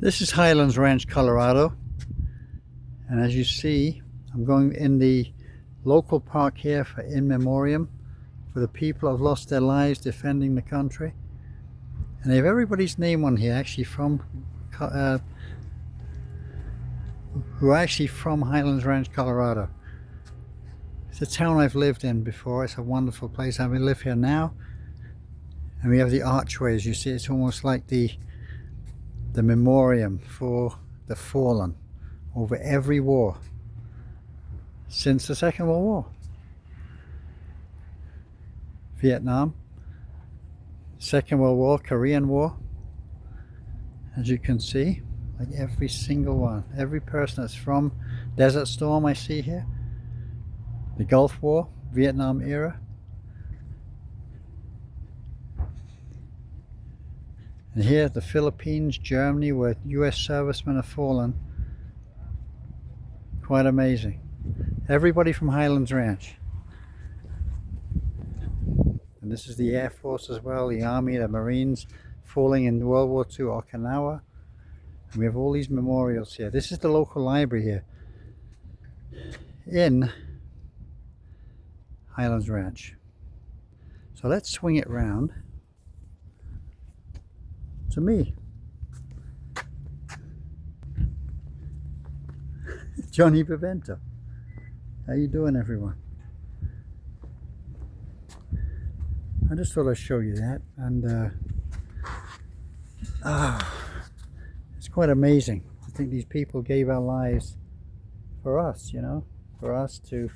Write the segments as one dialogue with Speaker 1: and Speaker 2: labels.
Speaker 1: This is Highlands Ranch, Colorado, and as you see, I'm going in the local park here for in memoriam for the people who have lost their lives defending the country, and they have everybody's name on here actually from who are actually from Highlands Ranch, Colorado. It's a town I've lived in before. It's a wonderful place. I live here now, and we have the archways. You see, it's almost like the memoriam for the fallen over every war since the Second World War. Vietnam, Second World War, Korean War. As you can see, like every single one, every person that's from Desert Storm I see here, the Gulf War, Vietnam era. And here, the Philippines, Germany, where US servicemen have fallen. Quite amazing. Everybody from Highlands Ranch. And this is the Air Force as well, the Army, the Marines falling in World War II, Okinawa. And we have all these memorials here. This is the local library here in Highlands Ranch. So let's swing it round to me. Johnny Bevento. How you doing, everyone? I just thought I'd show you that, and it's quite amazing to think these people gave our lives for us, you know, for us to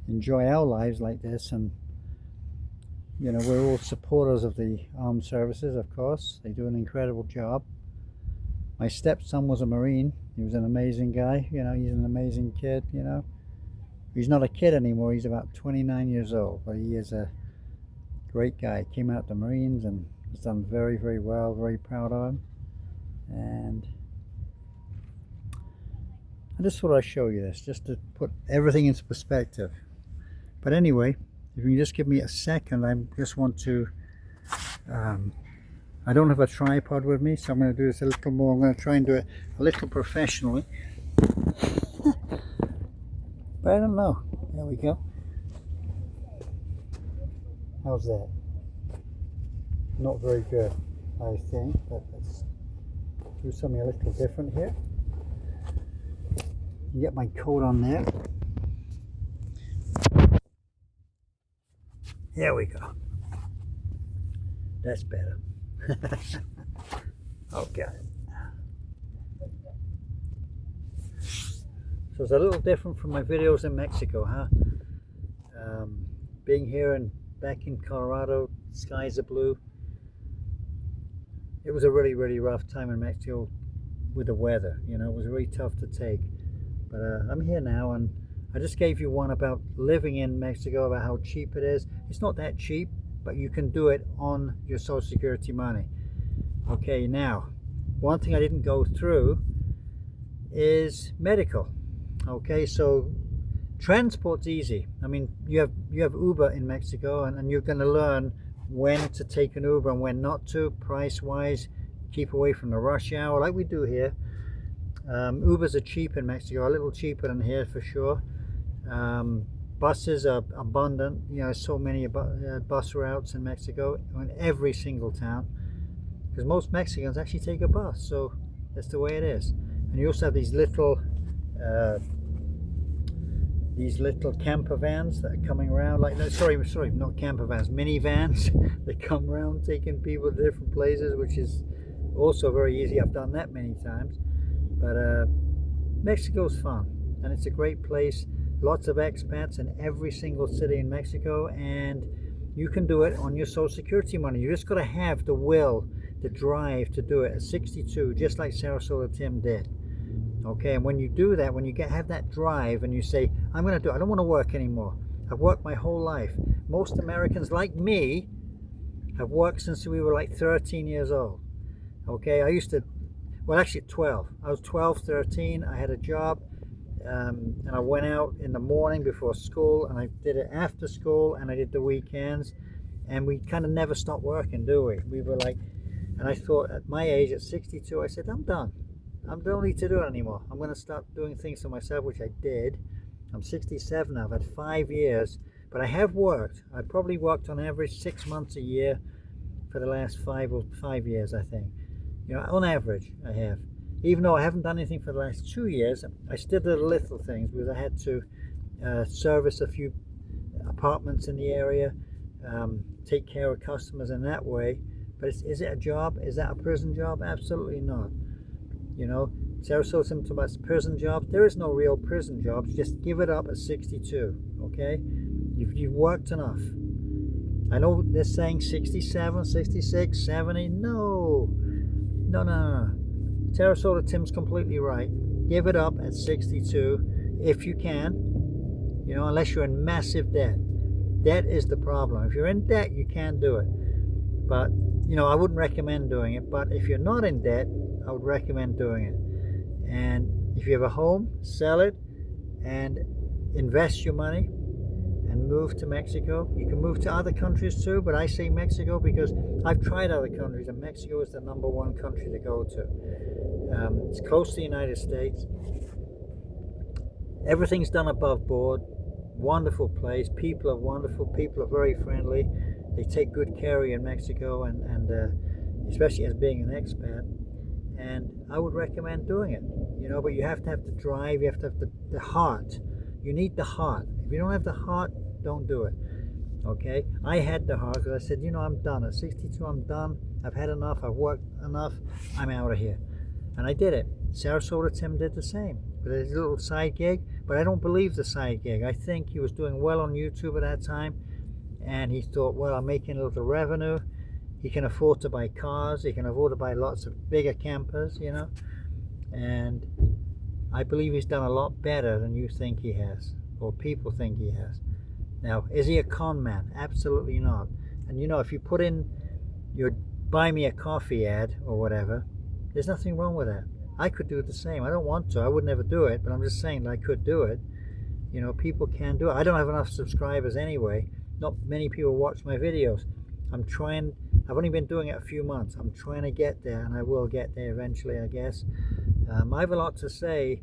Speaker 1: enjoy our lives like this. And you know, we're all supporters of the armed services, of course. They do an incredible job. My stepson was a Marine. He was an amazing guy, you know, he's an amazing kid, you know. He's not a kid anymore, he's about 29 years old, but he is a great guy. He came out the Marines and he's done very, very well, very proud of him. And I just thought I'd show you this, just to put everything into perspective. But anyway, if you can just give me a second, I just want to, I don't have a tripod with me, so I'm going to do this a little more. I'm going to try and do it a little professionally. But I don't know. There we go. How's that? Not very good, I think, but let's do something a little different here. Get my coat on there. There we go. That's better. Okay. So it's a little different from my videos in Mexico, huh? Being here and back in Colorado, skies are blue. It was a really, really rough time in Mexico with the weather. You know, it was really tough to take. But I'm here now, and I just gave you one about living in Mexico, about how cheap it is. It's not that cheap, but you can do it on your Social Security money. Okay, now, one thing I didn't go through is medical. Okay, so transport's easy. I mean, you have Uber in Mexico, and you're going to learn when to take an Uber and when not to, price-wise. Keep away from the rush hour, like we do here. Ubers are cheap in Mexico, a little cheaper than here for sure. Buses are abundant. You know, so many bus routes in Mexico, in every single town, because most Mexicans actually take a bus, so that's the way it is. And you also have these little camper vans that are coming around, like, no, sorry, not camper vans, minivans. They come around taking people to different places, which is also very easy. I've done that many times. But Mexico's fun, and it's a great place. Lots of expats in every single city in Mexico, and you can do it on your Social Security money. You just got to have the will, the drive to do it at 62, just like Sarasota Tim did. Okay, and when you do that, when you have that drive and you say, I'm going to do it, I don't want to work anymore. I've worked my whole life. Most Americans like me have worked since we were like 13 years old. Okay, I used to, well, actually 12. I was 12, 13. I had a job, and I went out in the morning before school, and I did it after school, and I did the weekends, and we kind of never stopped working, do we? We were like, and I thought at my age, at 62, I said, I'm done. I don't need to do it anymore. I'm going to start doing things for myself, which I did. I'm 67 now. I've had 5 years, but I have worked. I probably worked on average 6 months a year for the last 5 years, I think. On average, I have. Even though I haven't done anything for the last 2 years, I still did little things because I had to service a few apartments in the area, take care of customers in that way. But is it a job? Is that a prison job? Absolutely not. Sarasota Tim talks about prison jobs. There is no real prison jobs. Just give it up at 62, okay? You've worked enough. I know they're saying 67, 66, 70. No. Sarasota Tim's completely right. Give it up at 62 if you can, unless you're in massive debt. Debt is the problem. If you're in debt, you can't do it. But, I wouldn't recommend doing it. But if you're not in debt, I would recommend doing it. And if you have a home, sell it and invest your money and move to Mexico. You can move to other countries too, but I say Mexico because I've tried other countries and Mexico is the #1 country to go to. It's close to the United States. Everything's done above board. Wonderful place. People are wonderful. People are very friendly. They take good care of you in Mexico, and especially as being an expat. And I would recommend doing it, but you have to have the drive. You have to have the heart. You need the heart. If you don't have the heart, don't do it. Okay? I had the heart because I said, I'm done. At 62, I'm done. I've had enough. I've worked enough. I'm out of here. And I did it. Sarasota Tim did the same with his little side gig, but I don't believe the side gig. I think he was doing well on YouTube at that time, and he thought, well, I'm making a little revenue. He can afford to buy cars. He can afford to buy lots of bigger campers, and I believe he's done a lot better than you think he has, or people think he has. Now, is he a con man? Absolutely not. And if you put in your buy me a coffee ad or whatever, there's nothing wrong with that. I could do the same. I don't want to. I would never do it, but I'm just saying that I could do it. People can do it. I don't have enough subscribers anyway. Not many people watch my videos. I've only been doing it a few months. I'm trying to get there, and I will get there eventually, I guess. I have a lot to say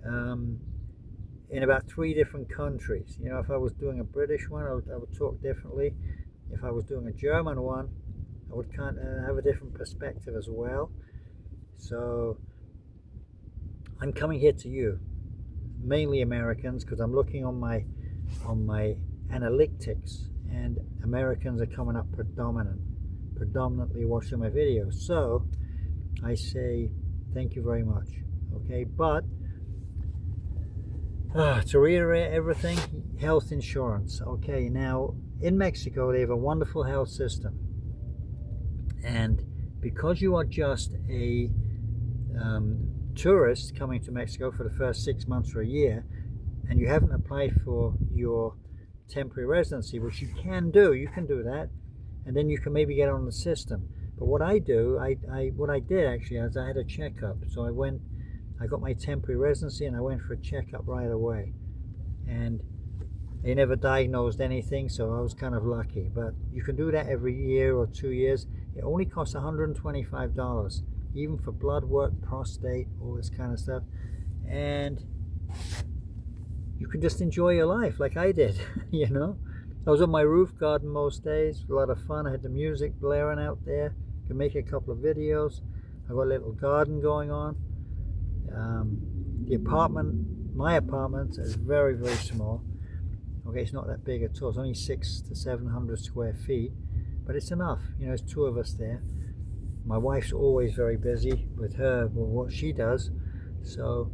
Speaker 1: in about 3 different countries. If I was doing a British one, I would talk differently. If I was doing a German one, I would kind of have a different perspective as well. So I'm coming here to you, mainly Americans, because I'm looking on my analytics, and Americans are coming up predominantly watching my videos. So I say thank you very much. Okay, but to reiterate everything, health insurance. Okay, now in Mexico they have a wonderful health system, and because you are just a tourist coming to Mexico for the first 6 months or a year, and you haven't applied for your temporary residency, which you can do that, and then you can maybe get on the system. But what I did actually is I had a checkup. So I got my temporary residency and I went for a checkup right away, and they never diagnosed anything, so I was kind of lucky. But you can do that every year or 2 years. It only costs $125, even for blood work, prostate, all this kind of stuff. And you can just enjoy your life like I did, I was on my roof garden most days, a lot of fun. I had the music blaring out there, could make a couple of videos. I got a little garden going on. My apartment is very, very small. Okay, it's not that big at all. It's only 600 to 700 square feet, but it's enough. There's 2 of us there. My wife's always very busy with what she does. So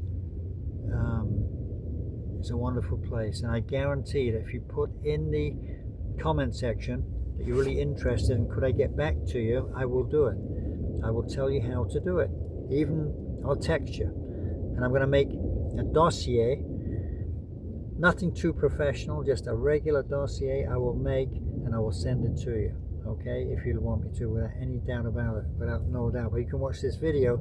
Speaker 1: it's a wonderful place, and I guarantee that if you put in the comment section that you're really interested in, could I get back to you, I will do it. I will tell you how to do it. Even I'll text you, and I'm going to make a dossier, nothing too professional, just a regular dossier I will make, and I will send it to you. Okay, if you want me to, without any doubt about it, without no doubt. But you can watch this video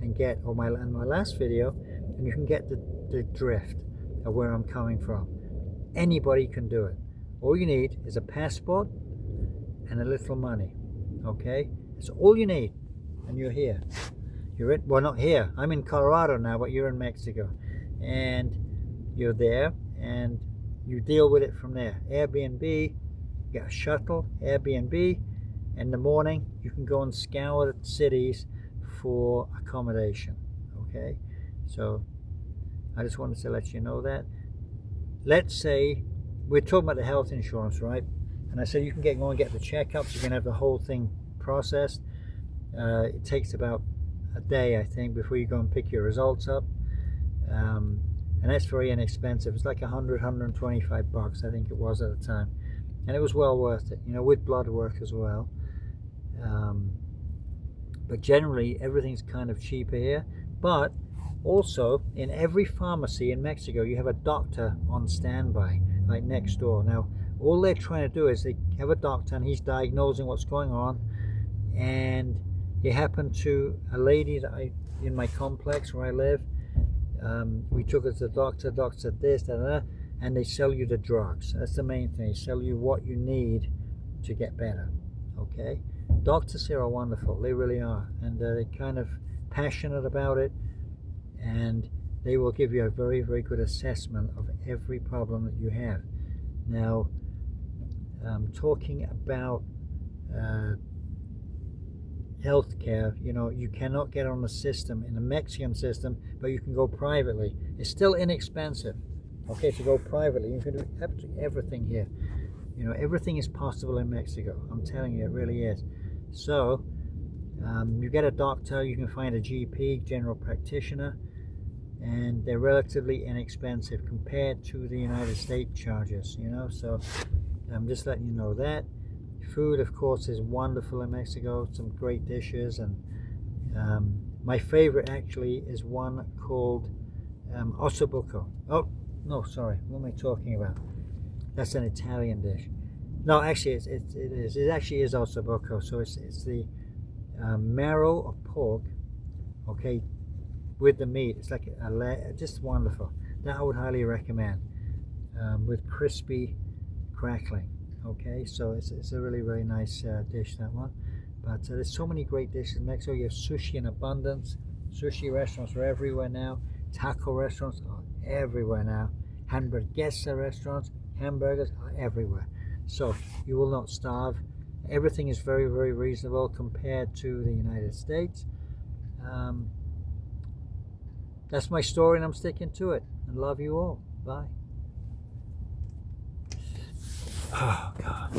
Speaker 1: and get, or my last video, and you can get the drift of where I'm coming from. Anybody can do it. All you need is a passport and a little money. Okay, it's all you need, and you're here. You're in, well, not here. I'm in Colorado now, but you're in Mexico. And you're there and you deal with it from there. Airbnb, get a shuttle, Airbnb. In the morning, you can go and scour the cities for accommodation. Okay? So I just wanted to let you know that. Let's say we're talking about the health insurance, right? And I said you can go and get the checkups. You can have the whole thing processed. It takes about a day, I think, before you go and pick your results up. And that's very inexpensive. It's like 125 bucks, I think it was at the time. And it was well worth it, with blood work as well. But generally, everything's kind of cheaper here. But also, in every pharmacy in Mexico, you have a doctor on standby, like next door. Now, all they're trying to do is they have a doctor and he's diagnosing what's going on. And it happened to a lady that in my complex where I live. We took her to the doctor said this, and they sell you the drugs. That's the main thing. They sell you what you need to get better. Okay? Doctors here are wonderful. They really are. And they're kind of passionate about it. And they will give you a very, very good assessment of every problem that you have. Now, talking about healthcare, you cannot get on the system, in the Mexican system, but you can go privately. It's still inexpensive. Okay, to go privately, you can do absolutely everything here. Everything is possible in Mexico. I'm telling you, it really is. So, you get a doctor, you can find a GP, general practitioner, and they're relatively inexpensive compared to the United States charges, so I'm just letting you know that. Food, of course, is wonderful in Mexico, some great dishes, and my favorite actually is one called ossobuco. Oh, no, sorry, what am I talking about? That's an Italian dish. No, actually, it actually is ossobuco, so it's the marrow of pork, okay, with the meat. It's like just wonderful. That I would highly recommend, with crispy crackling. Okay, so it's a really, really nice dish, that one. But there's so many great dishes in Mexico. You have sushi in abundance. Sushi restaurants are everywhere now. Taco restaurants are everywhere now. Hamburguesa restaurants, hamburgers are everywhere. So you will not starve. Everything is very, very reasonable compared to the United States. That's my story, and I'm sticking to it. And love you all. Bye. Oh, God.